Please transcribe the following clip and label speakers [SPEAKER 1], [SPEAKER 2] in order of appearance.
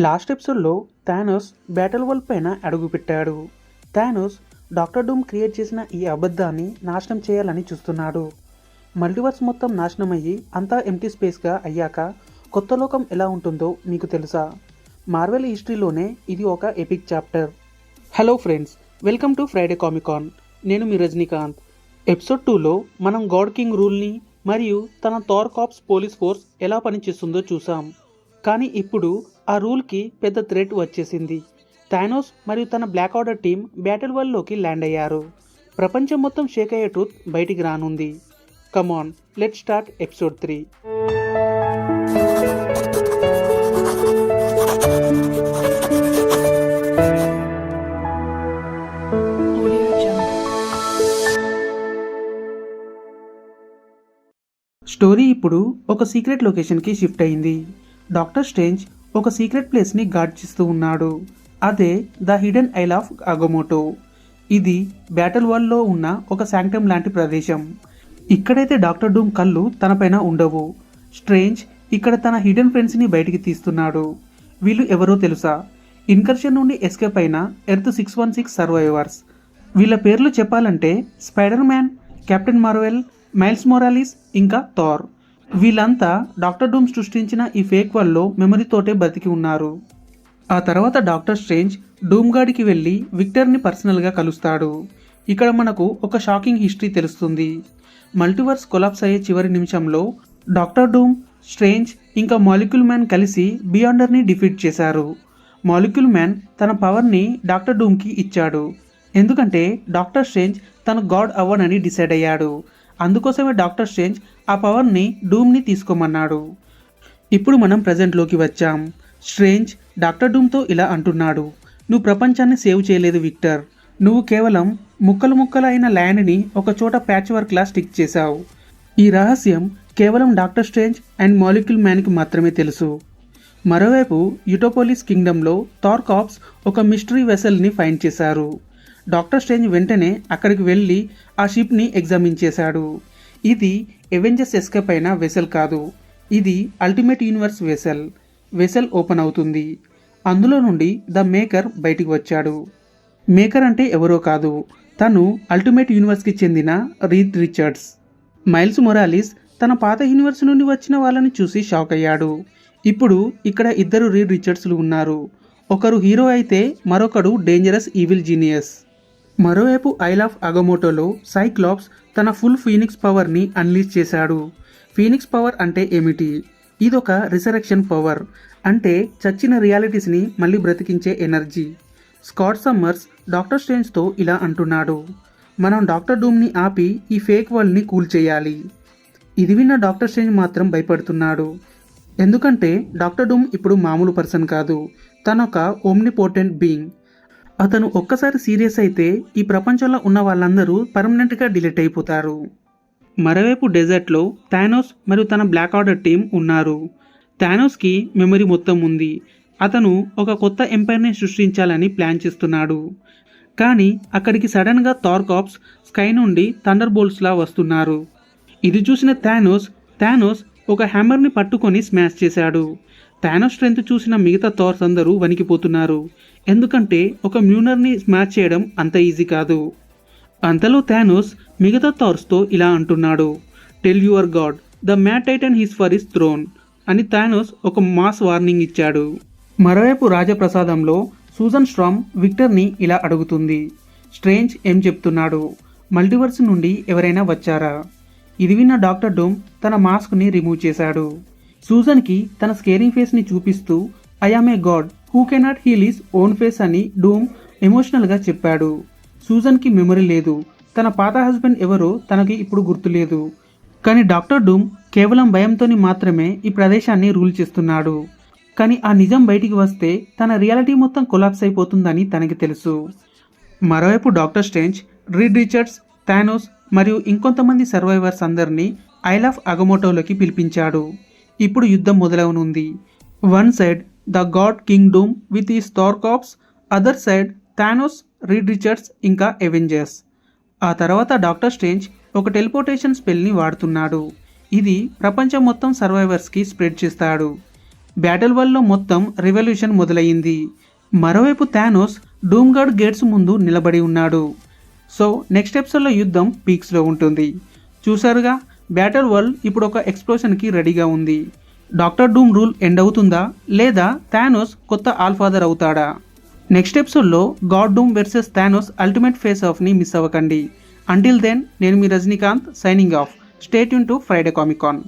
[SPEAKER 1] Last ఎపిసోడ్లో Thanos battle world పైన అడుగుపెట్టాడు. థానోస్ డాక్టర్ డూమ్ క్రియేట్ చేసిన ఈ అబద్ధాన్ని నాశనం చేయాలని చూస్తున్నాడు. మల్టీవర్స్ మొత్తం నాశనం అయ్యి అంతా ఎంటీ స్పేస్గా అయ్యాక కొత్త లోకం ఎలా ఉంటుందో మీకు తెలుసా? మార్వెల్ హిస్టరీలోనే ఇది ఒక epic chapter. Hello friends, welcome to Friday Comic-Con. నేను మీ రజనీకాంత్. ఎపిసోడ్ 2లో మనం గాడ్ కింగ్ రూల్ని మరియు తన థార్ కార్ప్స్ పోలీస్ ఫోర్స్ ఎలా పనిచేస్తుందో చూసాం. కానీ ఇప్పుడు ఆ రూల్కి పెద్ద థ్రెట్ వచ్చేసింది. థానోస్ మరియు తన బ్లాక్ ఆర్డర్ టీం బ్యాటిల్ వరల్డ్లోకి ల్యాండ్ అయ్యారు. ప్రపంచం మొత్తం షేక్ అయ్యే ట్రూత్ బయటికి రానుంది. Come on, let's start episode 3. Story ఇప్పుడు ఒక సీక్రెట్ లొకేషన్కి షిఫ్ట్ అయింది. డాక్టర్ స్ట్రేంజ్ ఒక సీక్రెట్ ప్లేస్ని గార్డ్ చేస్తూ ఉన్నాడు. అదే the Hidden Isle of Agamotto. ఇది బ్యాటిల్ వరల్డ్లో ఉన్న ఒక శాంక్టమ్ లాంటి ప్రదేశం. ఇక్కడైతే డాక్టర్ డూమ్ కళ్ళు తనపైన ఉండవు. స్ట్రేంజ్ ఇక్కడ తన హిడెన్ ఫ్రెండ్స్ని బయటికి తీస్తున్నాడు. వీళ్ళు ఎవరో తెలుసా? ఇన్కర్షన్ నుండి ఎస్కేప్ అయిన ఎర్త్ 616 సర్వైవర్స్. వీళ్ళ పేర్లు చెప్పాలంటే spider man, captain Marvel, miles Morales ఇంకా థార్. వీళ్ళంతా డాక్టర్ డూమ్ సృష్టించిన ఈ ఫేక్ వరల్డ్లో మెమరీతోటే బతికి ఉన్నారు. ఆ తర్వాత డాక్టర్ స్ట్రేంజ్ డూమ్ గార్డ్కి వెళ్ళి విక్టర్ని పర్సనల్గా కలుస్తాడు. ఇక్కడ మనకు ఒక షాకింగ్ హిస్టరీ తెలుస్తుంది. మల్టీవర్స్ కొలాప్స్ అయ్యే చివరి నిమిషంలో డాక్టర్ డూమ్, స్ట్రేంజ్ ఇంకా మాలిక్యూల్ మ్యాన్ కలిసి బియాండర్ని డిఫీట్ చేశారు. మాలిక్యూల్ మ్యాన్ తన పవర్ని డాక్టర్ డూమ్కి ఇచ్చాడు. ఎందుకంటే డాక్టర్ స్ట్రేంజ్ తన గాడ్ అవ్వనని డిసైడ్ అయ్యాడు. అందుకోసమే డాక్టర్ స్ట్రేంజ్ ఆ పవర్ని డూమ్ని తీసుకోమన్నాడు. ఇప్పుడు మనం ప్రజెంట్లోకి వచ్చాం. స్ట్రేంజ్ డాక్టర్ డూమ్తో ఇలా అంటున్నాడు, నువ్వు ప్రపంచాన్ని సేవ్ చేయలేదు విక్టర్. నువ్వు కేవలం ముక్కలు ముక్కలు అయిన ల్యాండ్ని ఒక చోట ప్యాచ్ వర్క్లా స్టిక్ చేశావు. ఈ రహస్యం కేవలం డాక్టర్ స్ట్రేంజ్ అండ్ మాలిక్యూల్ మ్యాన్కి మాత్రమే తెలుసు. మరోవైపు యుటోపోలిస్ కింగ్డమ్లో థార్ కార్ప్స్ ఒక మిస్టరీ వెసల్ని ఫైండ్ చేశారు. డాక్టర్ స్ట్రేంజ్ వెంటనే అక్కడికి వెళ్ళి ఆ షిప్ని ఎగ్జామిన్ చేశాడు. ఇది ఎవెంజర్స్ ఎస్కేప్ అయిన వెసల్ కాదు, ఇది ultimate universe vessel. Vessel open అవుతుంది. అందులో నుండి ద మేకర్ బయటికి వచ్చాడు. మేకర్ అంటే ఎవరో కాదు, తను అల్టిమేట్ యూనివర్స్కి చెందిన రీడ్ రిచర్డ్స్. మైల్స్ మొరాలిస్ తన పాత యూనివర్స్ నుండి వచ్చిన వాళ్ళని చూసి షాక్ అయ్యాడు. ఇప్పుడు ఇక్కడ ఇద్దరు రీడ్ రిచర్డ్స్లు ఉన్నారు. ఒకరు హీరో అయితే మరొకడు డేంజరస్ ఈవిల్ జీనియస్. మరోవైపు ఐల్ ఆఫ్ అగమోటోలో సైక్లాప్స్ తన ఫుల్ ఫీనిక్స్ పవర్ని అన్లీజ్ చేశాడు. ఫీనిక్స్ పవర్ అంటే ఏమిటి? ఇదొక రిసరెక్షన్ పవర్, అంటే చచ్చిన రియాలిటీస్ని మళ్ళీ బ్రతికించే ఎనర్జీ. స్కాట్ సమ్మర్స్ డాక్టర్ స్ట్రేంజ్తో ఇలా అంటున్నాడు, మనం డాక్టర్ డూమ్ని ఆపి ఈ ఫేక్ వరల్డ్ని కూల్ చేయాలి. ఇది విన్న డాక్టర్ స్ట్రేంజ్ మాత్రం భయపడుతున్నాడు. ఎందుకంటే డాక్టర్ డూమ్ ఇప్పుడు మామూలు పర్సన్ కాదు, తనొక ఓమ్నిపోటెంట్ బీయింగ్. అతను ఒక్కసారి సీరియస్ అయితే ఈ ప్రపంచంలో ఉన్న వాళ్ళందరూ పర్మనెంట్గా డిలీట్ అయిపోతారు. మరోవైపు డెజర్ట్లో థానోస్ మరియు తన బ్లాక్ ఆర్డర్ టీం ఉన్నారు. థానోస్కి మెమరీ మొత్తం ఉంది. అతను ఒక కొత్త ఎంపైర్ని సృష్టించాలని ప్లాన్ చేస్తున్నాడు. కానీ అక్కడికి సడన్గా థార్ కార్ప్స్ స్కై నుండి థండర్ బోల్ట్స్లా వస్తున్నారు. ఇది చూసిన థానోస్ ఒక హ్యామర్ని పట్టుకొని స్మాష్ చేశాడు. థానోస్ స్ట్రెంత్ చూసిన మిగతా థార్స్ అందరూ వణికిపోతున్నారు. ఎందుకంటే ఒక మ్యూనర్ని స్మాష్ చేయడం అంత ఈజీ కాదు. అంతలో థానోస్ మిగతా థార్స్తో ఇలా అంటున్నాడు, tell your god the Mad Titan his for his throne అని థానోస్ ఒక మాస్ వార్నింగ్ ఇచ్చాడు. మరోవైపు రాజప్రసాదంలో సూజన్ స్ట్రామ్ విక్టర్ని ఇలా అడుగుతుంది, స్ట్రేంజ్ ఏం చెప్తున్నాడు? మల్టీవర్స్ నుండి ఎవరైనా వచ్చారా? ఇది విన్న డాక్టర్ డూమ్ తన మాస్క్ని రిమూవ్ చేశాడు. సూజన్కి తన స్కేరింగ్ ఫేస్ని చూపిస్తూ I am a god who cannot heal his own face అని డూమ్ ఎమోషనల్గా చెప్పాడు. సూజన్కి మెమరీ లేదు, తన పాత హస్బెండ్ ఎవరో తనకి ఇప్పుడు గుర్తులేదు. కానీ డాక్టర్ డూమ్ కేవలం భయంతోని మాత్రమే ఈ ప్రదేశాన్ని రూల్ చేస్తున్నాడు. కానీ ఆ నిజం బయటికి వస్తే తన రియాలిటీ మొత్తం కొలాప్స్ అయిపోతుందని తనకి తెలుసు. మరోవైపు doctor strange read Richards, Thanos మరియు ఇంకొంతమంది సర్వైవర్స్ అందరినీ ఐల్ ఆఫ్ అగమోటోలోకి పిలిపించాడు. ఇప్పుడు యుద్ధం మొదలవనుంది. One side the God King Doom with his Thor corps, other side Thanos, Reed Richards ఇంకా ఎవెంజర్స్. ఆ తర్వాత డాక్టర్ స్ట్రేంజ్ ఒక టెలిపోర్టేషన్ స్పెల్ని వాడుతున్నాడు. ఇది ప్రపంచం మొత్తం సర్వైవర్స్కి స్ప్రెడ్ చేస్తాడు. బ్యాటిల్ వరల్డ్లో మొత్తం రెవల్యూషన్ మొదలయ్యింది. మరోవైపు థానోస్ డూమ్గార్డ్ గేట్స్ ముందు నిలబడి ఉన్నాడు. సో నెక్స్ట్ ఎపిసోడ్లో యుద్ధం పీక్స్లో ఉంటుంది. చూసారుగా, బ్యాటిల్ వరల్డ్ ఇప్పుడు ఒక ఎక్స్ప్లోషన్కి రెడీగా ఉంది. డాక్టర్ డూమ్ రూల్ ఎండ్ అవుతుందా, లేదా థానోస్ కొత్త ఆల్ఫాదర్ అవుతాడా? నెక్స్ట్ ఎపిసోడ్లో God Doom versus Thanos ultimate face ఆఫ్ని మిస్ అవ్వకండి. అంటిల్ దెన్, నేను మీ Rajinikanth signing off. Stay tune to Friday Comic-Con.